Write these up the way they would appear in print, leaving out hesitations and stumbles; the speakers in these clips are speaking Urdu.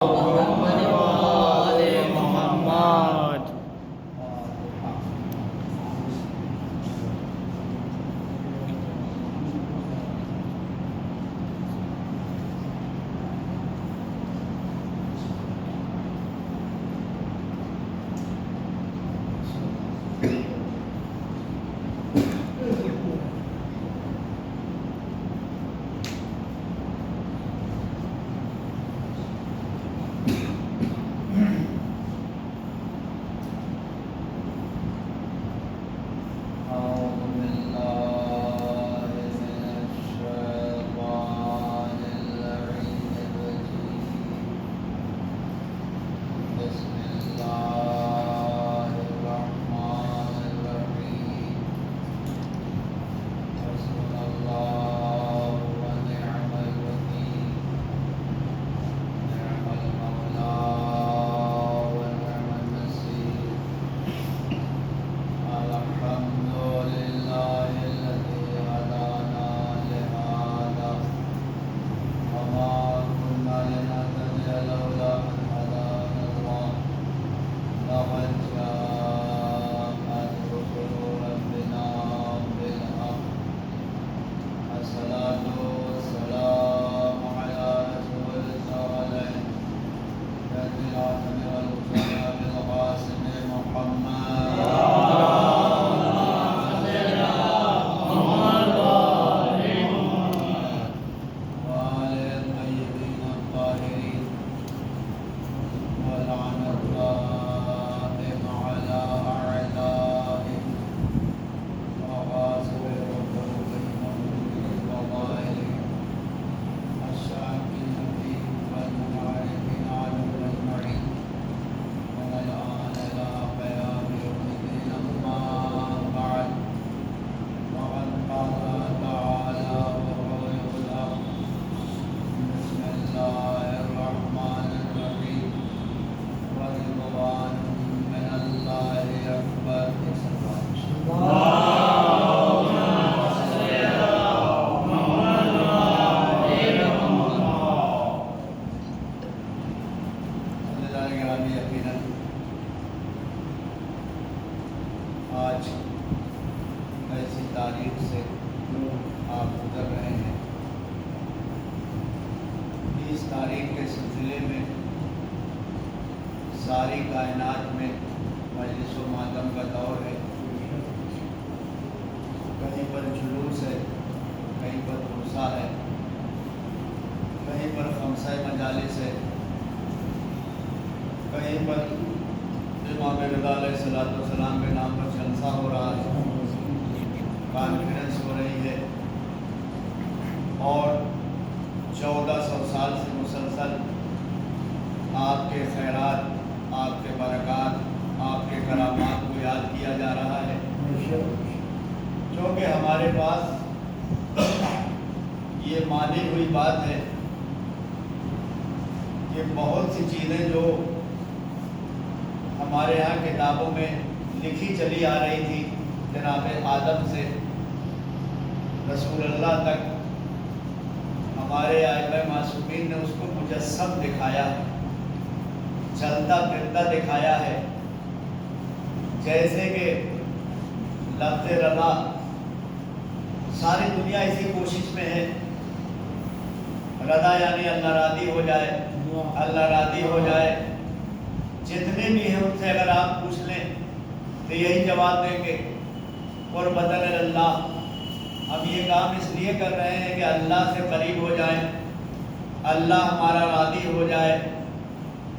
محمد وآل محمد. آج ایسی تاریخ سے آپ گزر رہے ہیں. 20 تاریخ کے سلسلے میں ساری کائنات میں مجلس و ماتم کا دور ہے. کہیں پر جلوس ہے، کہیں پر غصہ ہے، کہیں پر خمسہ مجالس ہے، کہیں پر امام رضا علیہ السلام کے نام پر جلسہ ہو رہا ہے، کانفرنس ہو رہی ہے، اور 1400 سال سے مسلسل آپ کے خیرات، آپ کے برکات، آپ کے کرامات کو یاد کیا جا رہا ہے. کیونکہ ہمارے پاس یہ مانی ہوئی بات ہے کہ بہت سی چیزیں جو ہمارے ہاں کتابوں میں لکھی چلی آ رہی تھی، جناب آدم سے رسول اللہ تک، ہمارے ائمہ معصومین نے اس کو مجسم دکھایا ہے، چلتا پھرتا دکھایا ہے. جیسے کہ لفظ رضا، ساری دنیا اسی کوشش میں ہے. رضا یعنی اللہ راضی ہو جائے، اللہ راضی ہو جائے. جتنے بھی ہیں ان سے اگر آپ پوچھ لیں تو یہی جواب دیں گے قربۃ اللہ. ہم یہ کام اس لیے کر رہے ہیں کہ اللہ سے قریب ہو جائیں، اللہ ہمارا راضی ہو جائے.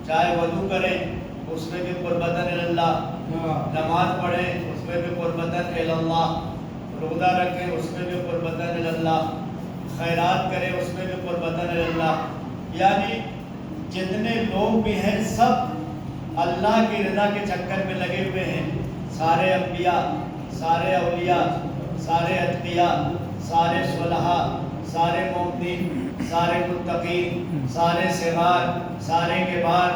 چاہے وضو کریں اس میں بھی قربۃ اللہ، نماز پڑھیں اس میں بھی قربۃ اللہ، روزہ رکھیں اس میں بھی قربۃ اللہ، خیرات کریں اس میں بھی قربۃ اللہ. یعنی جتنے لوگ بھی ہیں سب اللہ کی رضا کے چکر میں لگے ہوئے ہیں. سارے انبیاء، سارے اولیاء، سارے اتقیاء، سارے صلحاء، سارے مومنین، سارے متقین، سارے صغار، سارے کبار،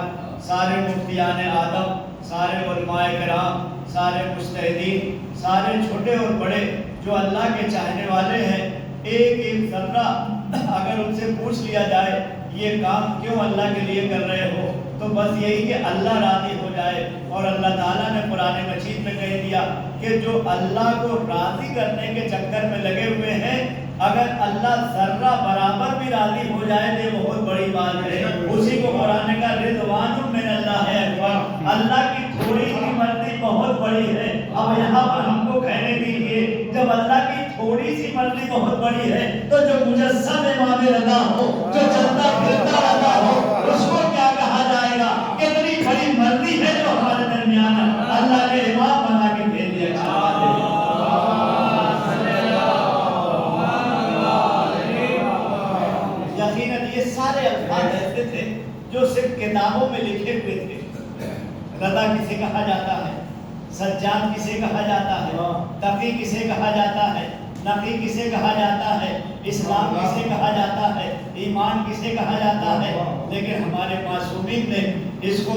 سارے مفتیان آدم، سارے علماء کرام، سارے مجتہدین، سارے چھوٹے اور بڑے جو اللہ کے چاہنے والے ہیں. ایک ایک ذرہ اگر ان سے پوچھ لیا جائے یہ کام کیوں اللہ کے لیے کر رہے ہو؟ تو بس یہی کہ اللہ راضی ہو جائے. اور اللہ تعالیٰ نے قرآن مجید میں کہہ دیا کہ جو اللہ کو راضی کرنے کے چکر میں لگے ہوئے ہیں، اگر اللہ ذرہ برابر بھی راضی ہو جائے تو یہ بہت بڑی بات ہے. اسی کو قرآن کا رضوان من اللہ ہے اکبر، اللہ کی تھوڑی سی مرضی بہت بڑی ہے. اب یہاں پر ہم کو کہنے دیجیے، جب اللہ کی تھوڑی سی مرضی بہت بڑی ہے تو جو مجسم امام رضا ہو، جو چلتا پھرتا رضا ہو، اس کو کیا کہا جائے گا؟ کتنی بڑی مرضی ہے جو ہمارے درمیان اللہ نے امام بنا کے بھیج دیا. یقیناً یہ سارے الفاظ ایسے تھے جو صرف کتابوں میں لکھے ہوئے تھے. رضا کسے کہا جاتا ہے؟ سجاد کسے کہا جاتا ہے؟ تقی کسے کہا جاتا ہے؟ نقی کسے کہا جاتا ہے؟ اسلام کسے کہا جاتا ہے؟ ایمان کسے کہا جاتا ہے؟ لیکن ہمارے معصومین نے اس کو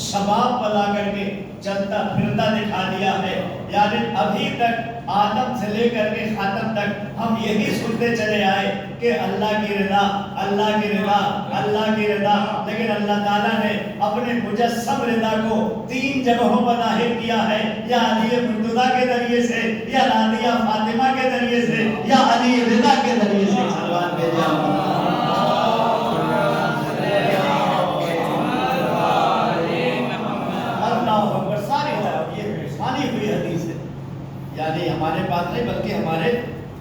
شباب بنا کر کے چلتا پھرتا دکھا دیا ہے. یعنی ابھی تک آدم سے لے کر کے خاتم تک ہم یہی سنتے چلے آئے کہ اللہ کی رضا، اللہ کی رضا، اللہ کی رضا. لیکن اللہ تعالیٰ نے اپنے مجسم رضا کو 3 جگہوں پر ظاہر کیا ہے، یا علی مرتضیٰ کے ذریعے سے، یا راضیہ فاطمہ کے ذریعے سے، یا علی رضا کے ذریعے سے. سلوات بھیجا اللہ اکبر. ساری یہ ساری ہوئی حدیث ہے، یعنی ہمارے بات نہیں بلکہ ہمارے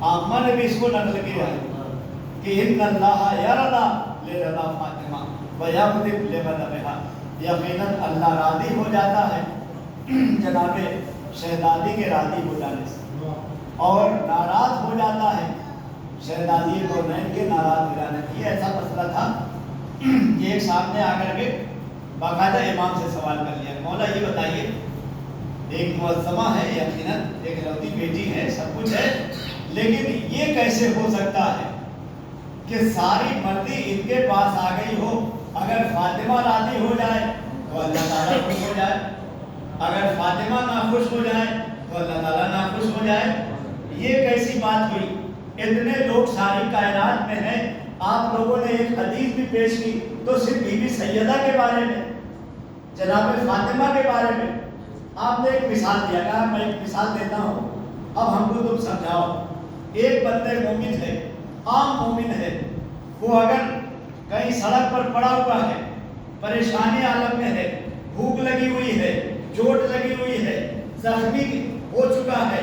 آقا نے بھی اس کو نقل کیا ہے کہ ان اللہ یرضا لرضا فاطمہ ویغضب لغضبہا. یقیناً اللہ راضی ہو جاتا ہے جناب شہزادی کے راضی ہو جانے سے، اور ناراض ہو جاتا ہے شہزادی کو نہیں کے ناراض ہو جانے سے. یہ ایسا مسئلہ تھا کہ ایک صاحب نے آ کر کے باقاعدہ امام سے سوال کر لیا، مولا یہ بتائیے، ایک معظمہ ہے، یقیناً ایک لوتی بیٹی ہے، سب کچھ ہے، لیکن یہ کیسے ہو سکتا ہے کہ ساری مرضی ان کے پاس آ گئی ہو؟ اگر فاطمہ راضی ہو جائے تو اللہ تعالیٰ خوش ہو جائے، اگر فاطمہ ناخوش ہو جائے تو اللہ تعالیٰ ناخوش ہو جائے. یہ کیسی بات ہوئی؟ اتنے لوگ ساری کائنات میں ہیں، آپ لوگوں نے ایک حدیث بھی پیش کی تو صرف بی بی سیدہ کے بارے میں، جناب فاطمہ کے بارے میں آپ نے ایک مثال دیا. کہا میں ایک مثال دیتا ہوں، اب ہم کو تم سمجھاؤ. ایک بندے مومن ہے، عام مومن ہے، وہ اگر کہیں سڑک پر پڑا ہوا ہے، پریشانی عالم میں ہے، بھوک لگی ہوئی ہے، چوٹ لگی ہوئی ہے، زخمی ہو چکا ہے،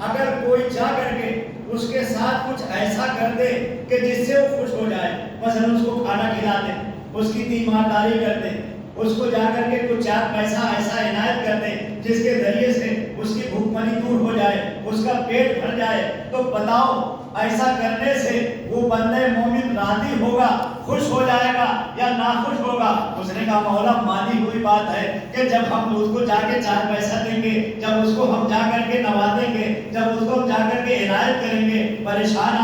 اگر کوئی جا کر کے اس کے ساتھ کچھ ایسا کر دے کہ جس سے وہ خوش ہو جائے، مثلا اس کو کھانا کھلا دے، اس کی تیمارداری کر دے، اس کو جا کر کے کچھ 4 پیسہ ایسا عنایت کر دے جس کے ذریعے سے اس کی بھوک مری دور ہو جائے، اس کا پیٹ بھر جائے، تو بتاؤ ایسا کرنے سے وہ بندے مومن راضی ہوگا، خوش ہو جائے گا یا ناخوش ہوگا؟ اس نے کہا مولا مانی ہوئی بات ہے کہ جب ہم اس کو جا کے 4 پیسہ دیں گے، جب اس کو ہم جا کر کے نوازیں گے، جب اس کو ہم جا کر کے عنایت کریں گے، پریشان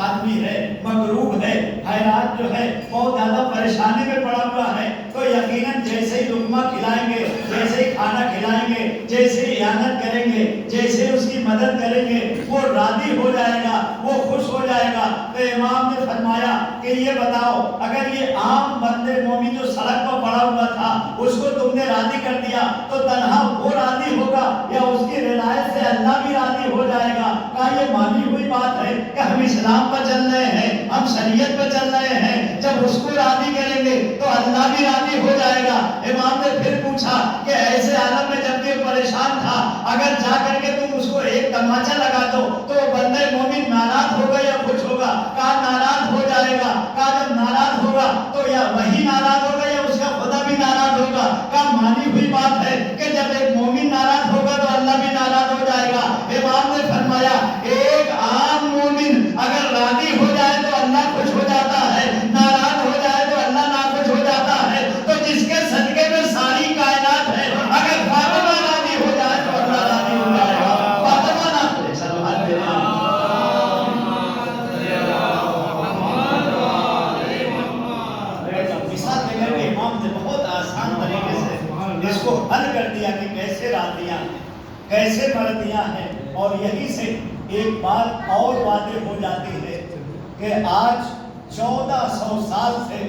آدمی ہے، مغروب ہے، حیران جو ہے بہت زیادہ پریشانی میں پڑا ہوا ہے، تو یقیناً جیسے ہی لقمہ کھلائیں گے، جیسے ہی کھانا کھلائیں گے، جیسے ہی اعانت کریں گے، جیسے اس کی مدد کریں گے، وہ راضی ہو جائے گا، وہ خوش ہو جائے گا. تو امام نے فرمایا کہ یہ بتاؤ، اگر یہ عام بندے مومن جو سڑک پر پڑا ہوا تھا اس کو تم نے راضی کر دیا تو تنہا وہ راضی ہوگا یا اس کی رضایت سے اللہ بھی راضی ہو جائے گا؟ کہا یہ مانی ہوئی بات ہے کہ ہم اسلام پر چل رہے ہیں، ہم شریعت پر چل رہے ہیں، جب اس کو راضی کریں گے تو اللہ بھی راضی ہو جائے گا. امام نے پھر پوچھا کہ ایسے عالم میں جب یہ پریشان تھا، اگر جا کر کے تم اس کو ایک تماچا لگا دو تو وہ بندے مومن ناراض ہوگا یا خوش ہوگا؟ کہا ناراض ہو جائے گا. کہا جب ناراض ہوگا تو یا وہی ناراض ہوگا یا اس کا خدا بھی ناراض ہوگا؟ کہا مانی ہوئی بات ہے کہ جب ایک مومن ناراض ہوگا تو اللہ بھی ناراض ہو جائے گا. امام نے فرمایا ایک عام مومن اگر راضی ہو جائے تو اللہ خوش ہو جاتا ہے، ناراض ہو جائے تو اللہ ناخوش ہو جاتا ہے. تو جس کے صدقے میں ساری کائنات ہے، اگر فاطمہ راضی ہو جائے تو اللہ راضی ہو جائے گا. فاطمہ ناخوش سلوات دینا. مثال دے کر کے امام نے بہت آسان طریقے سے اس کو حل کر دیا کہ کیسے راضیاں ہیں، کیسے مرضیاں ہیں. اور یہی سے ایک بات اور واضح ہو جاتی ہے کہ آج 1400 سال سے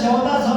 1400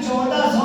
1400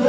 2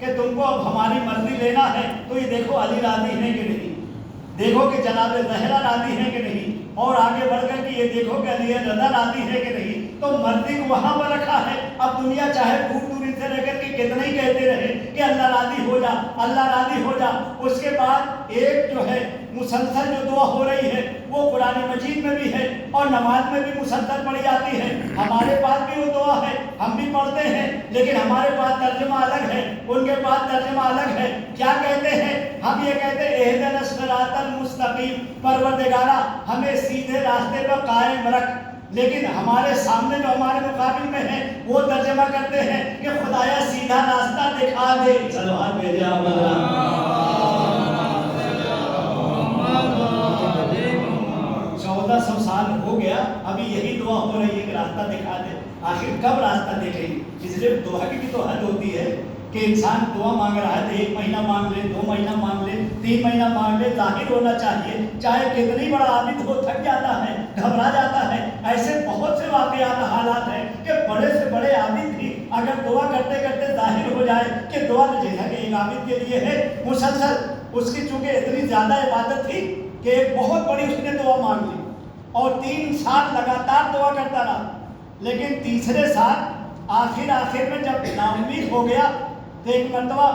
کہ تم کو اب ہماری مرضی لینا ہے تو یہ دیکھو علی راضی ہیں کہ نہیں، دیکھو کہ جناب زہرا راضی ہیں کہ نہیں، اور آگے بڑھ کر کے یہ دیکھو کہ علی رضا راضی ہے کہ نہیں۔ تو مرضی کو وہاں پر رکھا ہے۔ اب دنیا چاہے دور دور سے رہ کر کے کتنا ہی کہتے رہے کہ اللہ راضی ہو جا، اللہ راضی ہو جا، اس کے بعد ایک جو ہے مسلسل جو دعا ہو رہی ہے وہ قرآن مجید میں بھی ہے اور نماز میں بھی مسلسل پڑھی جاتی ہے۔ ہمارے پاس بھی وہ دعا ہے، ہم بھی پڑھتے ہیں، لیکن ہمارے پاس ترجمہ الگ ہے، ان کے پاس ترجمہ الگ ہے۔ کیا کہتے ہیں؟ ہم یہ کہتے ہیں اہدنا الصراط المستقیم، پروردگارا ہمیں سیدھے راستے پر قائم رکھ، لیکن ہمارے سامنے جو ہمارے مقابل میں ہے وہ ترجمہ کرتے ہیں کہ خدایا سیدھا راستہ دکھا دے۔ سلوات بھیجے آپ 1400 سال ہو گیا، ابھی یہی دعا ہو رہی ہے کہ راستہ دکھا دے۔ آخر کب راستہ دکھے گی؟ اس لیے دعا کی بھی تو حد ہوتی ہے کہ انسان دعا مانگ رہا ہے تو 1 مہینہ مانگ لے، 2 مہینہ مانگ لے، 3 مہینہ مانگ لے، ظاہر ہونا چاہیے، چاہے کتنی بڑا عابد ہو، تھک جاتا ہے، گھبرا جاتا ہے۔ ایسے بہت سے واقعات حالات ہیں کہ بڑے سے بڑے عابد بھی اگر دعا کرتے کرتے ظاہر ہو جائے کہ دعا تو جیسا کہ ایک عابد کے لیے ہے مسلسل، اس کی چونکہ اتنی زیادہ عبادت تھی کہ ایک بہت بڑی اس نے دعا مانگ لی اور 3 سال لگاتار دعا کرتا رہا، لیکن تیسرے سال آخر میں جب نا امید ہو گیا تو ایک مرتبہ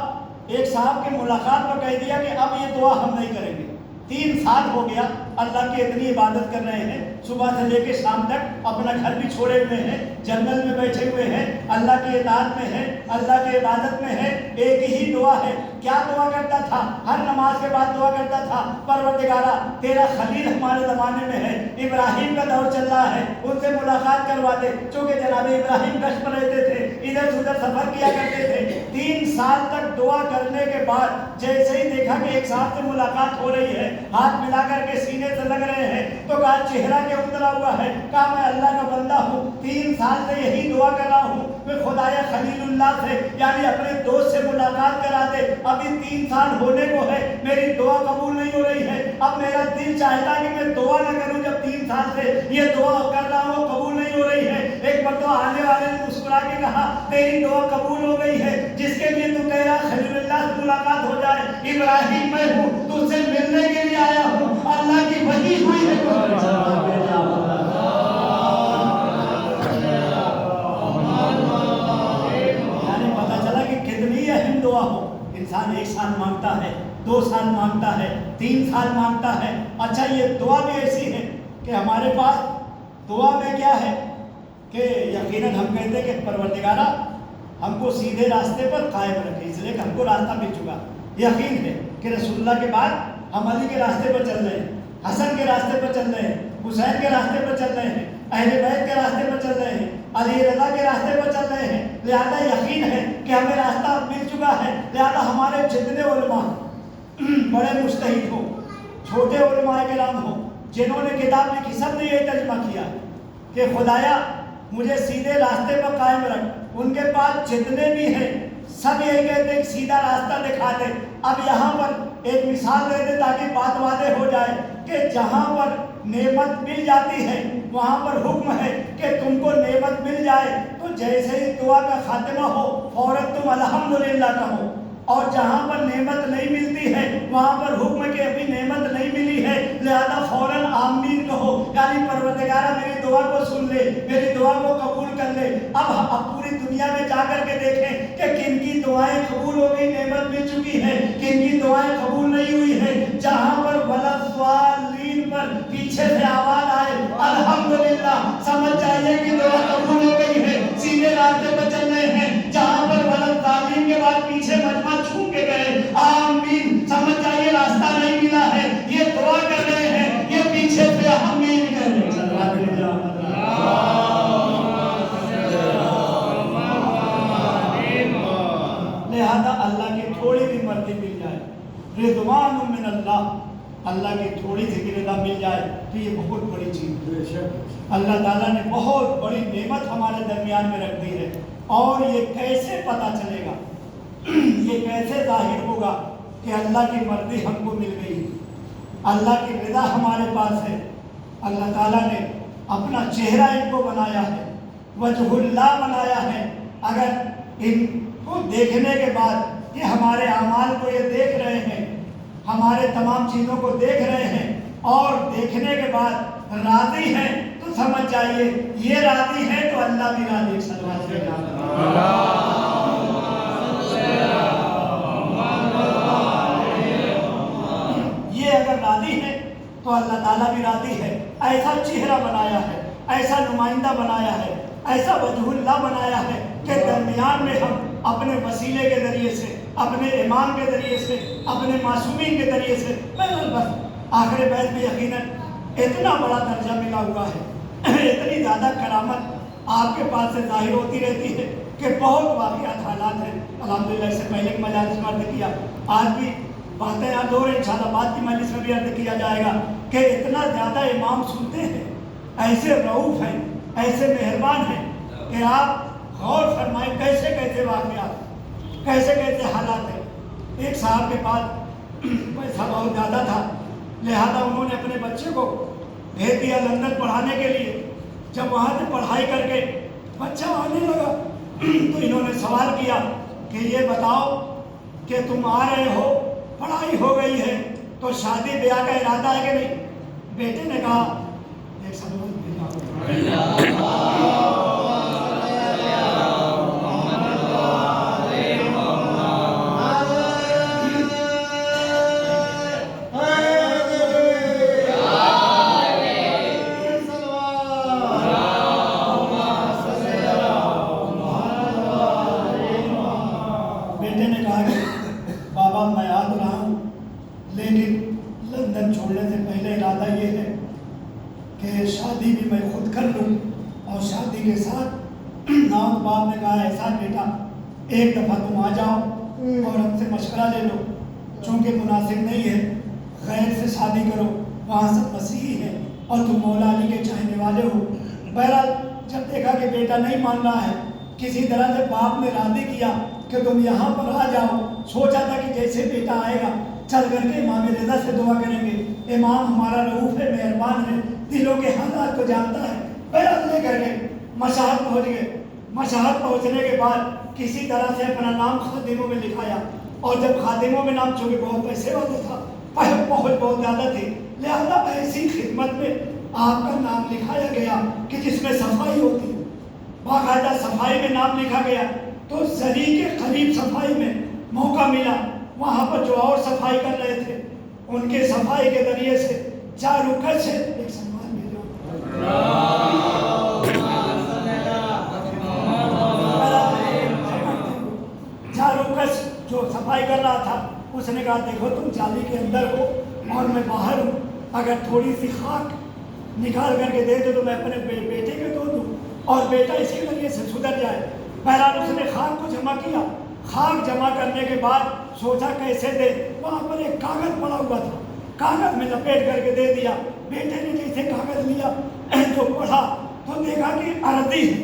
ایک صاحب کی ملاقات پر کہہ دیا کہ اب یہ دعا ہم نہیں کریں گے۔ 3 سال ہو گیا اللہ کی اتنی عبادت کر رہے ہیں، صبح سے لے کے شام تک اپنا گھر بھی چھوڑے ہوئے ہیں، جنگل میں بیٹھے ہوئے ہیں، اللہ کی اطاعت میں ہے، اللہ کی عبادت میں ہے، ایک ہی دعا ہے۔ کیا دعا کرتا تھا؟ ہر نماز کے بعد دعا کرتا تھا پروردگارا تیرا خلیل ہمارے زمانے میں ہے، ابراہیم کا دور چل رہا ہے، ان سے ملاقات کروا دے، چونکہ جناب ابراہیم گشت پر رہتے تھے، ادھر سے ادھر سفر کیا کرتے تھے۔ 3 سال تک دعا کرنے کے بعد جیسے ہی دیکھا کہ ایک صاحب سے ملاقات ہو رہی ہے، ہاتھ ملا کر کے سینے سے لگ رہے ہیں، تو کہا چہرہ کیا اترا ہوا ہے؟ کہا میں اللہ کا بندہ ہوں، 3 سال سے یہی دعا کر رہا ہوں کہ خدایا خلیل اللہ سے یعنی اپنے دوست سے ملاقات کرا دے، ابھی 3 سال ہونے کو ہے، میری دعا قبول نہیں ہو رہی ہے، اب میرا دل چاہتا کہ میں دعا نہ کروں، جب 3 سال سے یہ دعا کر رہا ہوں قبول نہیں ہو رہی ہے۔ ایک مرتبہ آنے والے نے مسکرا کے کہا تیری دعا قبول ہو گئی ہے، جس کے لیے تو کہہ رہا خلیل اللہ سے ملاقات ہو جائے، ابراہیم میں ہوں، تجھ سے ملنے کے لیے آیا ہوں، اللہ کی وحی ہوئی ہے۔ یعنی پتہ چلا کہ کتنی اہم دعا ہو، انسان 1 سال مانگتا ہے، 2 سال مانگتا ہے، 3 سال مانگتا ہے۔ اچھا یہ دعا بھی ایسی ہے کہ ہمارے پاس دعا میں کیا ہے کہ یقیناً ہم کہتے ہیں کہ پروردگارا ہم کو سیدھے راستے پر قائم رکھے، اس لیے کہ ہم کو راستہ مل چکا۔ یقین ہے کہ رسول اللہ کے بعد ہم علی کے راستے پر چل رہے ہیں، حسن کے راستے پر چل رہے ہیں، حسین کے راستے پر چل رہے ہیں، اہل بیت کے راستے پر چل رہے ہیں، علی رضا کے راستے پر چل رہے ہیں، لہذا یقین ہے کہ ہمیں راستہ مل چکا ہے۔ لہذا ہمارے جتنے علماء بڑے مجتہد ہوں، چھوٹے علماء کرام ہوں، جنہوں نے کتاب لکھی، سب نے یہ ترجمہ کیا کہ خدایا مجھے سیدھے راستے پر قائم رکھ۔ ان کے پاس جتنے بھی ہیں سب یہی کہتے ہیں کہ سیدھا راستہ دکھا دے۔ اب یہاں پر ایک مثال دے دے تاکہ بات واضح ہو جائے کہ جہاں پر نعمت مل جاتی ہے وہاں پر حکم ہے کہ تم کو نعمت مل جائے تو جیسے ہی دعا کا خاتمہ ہو فوراً تم الحمدللہ کہو، اور جہاں پر نعمت نہیں ملتی ہے وہاں پر حکم کہ ابھی نعمت نہیں ملی ہے لہذا فوراً آمین کہو، یعنی پروردگارہ میری دعا کو سن لے، میری دعا کو قبول کر لے۔ اب پوری دنیا میں جا کر کے دیکھیں کہ کن کی دعائیں قبول ہو گئی، نعمت مل چکی ہے، کن کی دعائیں قبول نہیں ہوئی ہے۔ جہاں پر ولضالین پر پیچھے سے آواز آئے الحمدللہ، سمجھ جائیے کہ دعا قبول ہو گئی ہے، سیدھے راستے پر چل رہے ہیں۔ جہاں پر ولضالین کے بعد پیچھے مجمع چھو کے گئے آمین، سمجھ جائیے راستہ نہیں ملا ہے، یہ دعا کر رہے ہیں، یہ پیچھے سے آمین کر رہے ہیں۔ لہذا اللہ کی تھوڑی بھی مرضی مل جائے، رضوان من اللہ کی تھوڑی سی رضا مل جائے تو یہ بہت بڑی چیز ہے۔ اللہ تعالیٰ نے بہت بڑی نعمت ہمارے درمیان میں رکھ دی ہے، اور یہ کیسے پتہ چلے گا، یہ کیسے ظاہر ہوگا کہ اللہ کی مرضی ہم کو مل گئی، اللہ کی رضا ہمارے پاس ہے۔ اللہ تعالیٰ نے اپنا چہرہ ان کو بنایا ہے، وجہ اللہ بنایا ہے۔ اگر ان کو دیکھنے کے بعد یہ ہمارے اعمال کو یہ دیکھ رہے ہیں، ہمارے تمام چیزوں کو دیکھ رہے ہیں، اور دیکھنے کے بعد راضی ہیں تو سمجھ جائیے یہ راضی ہے تو اللہ بھی راضی یہ اگر راضی ہے تو اللہ تعالیٰ بھی راضی ہے۔ ایسا چہرہ بنایا ہے، ایسا نمائندہ بنایا ہے، ایسا وجہ اللہ بنایا ہے کہ درمیان میں ہم اپنے وسیلے کے ذریعے سے، اپنے امام کے ذریعے سے، اپنے معصومین کے ذریعے سے، بس آخر بیت میں یقیناً اتنا بڑا درجہ ملا ہوا ہے، اتنی زیادہ کرامت آپ کے پاس سے ظاہر ہوتی رہتی ہے کہ بہت واقعات حالات ہیں۔ الحمدللہ اس سے پہلے کی مجالس میں عرض کیا، آج بھی باتیں یاد ہو رہی، انشاءاللہ بعد کی مجلس میں بھی عرض کیا جائے گا کہ اتنا زیادہ امام سنتے ہیں، ایسے رؤوف ہیں، ایسے مہربان ہیں کہ آپ غور فرمائیں کیسے کیسے واقعات، کیسے کیسے حالات ہیں۔ ایک صاحب کے پاس پیسہ بہت زیادہ تھا، لہذا انہوں نے اپنے بچے کو بھیج دیا لندن پڑھانے کے لیے۔ جب وہاں سے پڑھائی کر کے بچہ آنے لگا تو انہوں نے سوال کیا کہ یہ بتاؤ کہ تم آ رہے ہو، پڑھائی ہو گئی ہے تو شادی بیاہ کا ارادہ ہے کہ نہیں؟ بیٹے نے کہا ایک شادی بھی میں خود کر لوں، اور شادی کے ساتھ نام باپ نے کہا ایسا بیٹا ایک دفعہ تم آ جاؤ اور ہم سے مشورہ لے لو، چونکہ مناسب نہیں ہے غیر سے شادی کرو، وہاں سب مسیحی ہیں اور تم مولا علی کے چاہنے والے ہو۔ بہرحال جب دیکھا کہ بیٹا نہیں مان رہا ہے، کسی طرح سے باپ نے راضی کیا کہ تم یہاں پر آ جاؤ، سوچا تھا کہ جیسے بیٹا آئے گا چل کر کے امام رضا سے دعا کریں گے، امام ہمارا رؤوف ہے، مہربان ہے، دلوں کے حالات کو جانتا ہے۔ بہرحال لے کر کے مشہد پہنچ گئے۔ مشہد پہنچنے کے بعد کسی طرح سے اپنا نام خادموں میں لکھایا، اور جب خادموں میں نام چونکہ بہت پیسے والا تھا، پہنچ بہت زیادہ تھی، لہذا ایسی خدمت میں آپ کا نام لکھایا گیا کہ جس میں صفائی ہوتی، باقاعدہ صفائی میں نام لکھا گیا۔ تو زری کے قریب صفائی میں موقع ملا، وہاں پر جو اور صفائی کر رہے تھے ان کے صفائی کے ذریعے سے چاروں کچھ سے ایک سلمان بھی چاروں کچھ جو صفائی کر رہا تھا، اس نے کہا دیکھو تم جالی کے اندر ہو اور میں باہر ہوں، اگر تھوڑی سی خاک نکال کر کے دے دو تو میں اپنے بیٹے کے دو دوں اور بیٹا اس کے ذریعے سے سدھر جائے۔ بہرحال اس نے خاک کو جمع کیا، خاک جمع کرنے کے بعد سوچا کیسے دے، وہاں پر ایک کاغذ پڑا ہوا تھا، کاغذ میں لپیٹ کر کے دے دیا۔ بیٹے نے جیسے کاغذ لیا جو پڑھا تو دیکھا کہ عرضی ہے،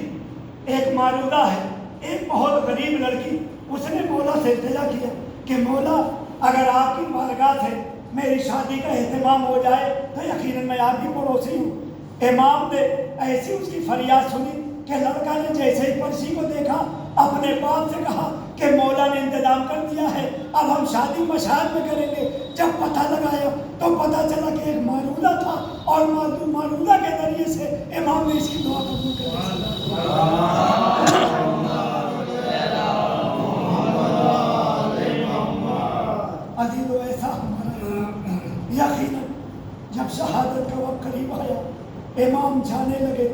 ایک معروضہ ہے، ایک بہت غریب لڑکی۔ اس نے مولا سے التجا کیا کہ مولا اگر آپ کی بارگاہ سے میری شادی کا اہتمام ہو جائے تو یقیناً میں آپ کی پڑوسی ہوں۔ امام نے ایسی اس کی فریاد سنی کہ لڑکا نے جیسے ہی پرچی کو دیکھا اپنے باپ سے کہا کہ مولا نے انتظام کر دیا ہے، اب ہم شادی مشہد میں کریں گے۔ جب پتہ لگایا تو پتہ چلا کہ ایک معروضہ تھا، اور معروضہ کے ذریعے سے امام نے اس کی دعا قبول کر لی۔ عزیز و ایسا ہمارا یقیناً جب شہادت کا وقت قریب آیا، امام جانے لگے،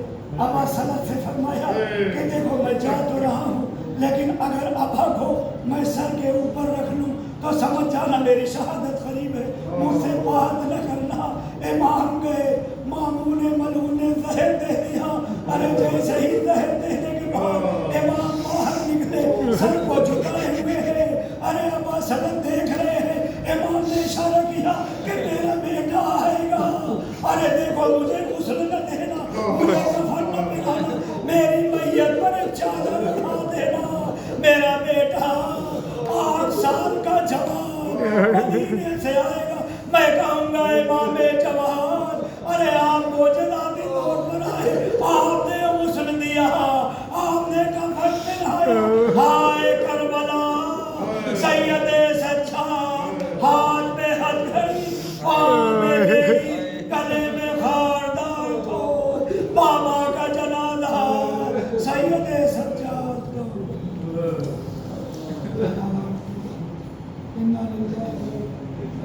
ابا سلط سے فرمایا کہ دیکھو میں جا تو رہا ہوں، لیکن اگر ابا کو میں سر کے اوپر رکھ لوں تو سمجھ جانا میری شہادت قریب ہے، مجھ سے بات نہ کرنا۔ امام گئے، مامون ملعون نے زہر دے دیا۔ ارے جیسے ہی زہر دینے کے بعد امام باہر نکلے، سر کو جھکائے ہوئے ہیں۔ ارے ابا سلط دیکھ رہے ہیں، امام نے اشارہ کیا کہ میرا بیٹا آئے گا۔ ارے دیکھو مجھے غسل نہ دینا، مجھے کفن نہ پہنانا، میری میت پر ایک چادر اٹھا دینا۔ میرا بیٹا 8 سال کا جوان مدینے سے آئے گا، میں کہوں گا امام جوان ارے آپ موجوداتی طور پر آئے، آپ نے غسل دیا، آپ نے کفن پہنایا۔ ہائے کربلا، سید سید سجاد انا للہ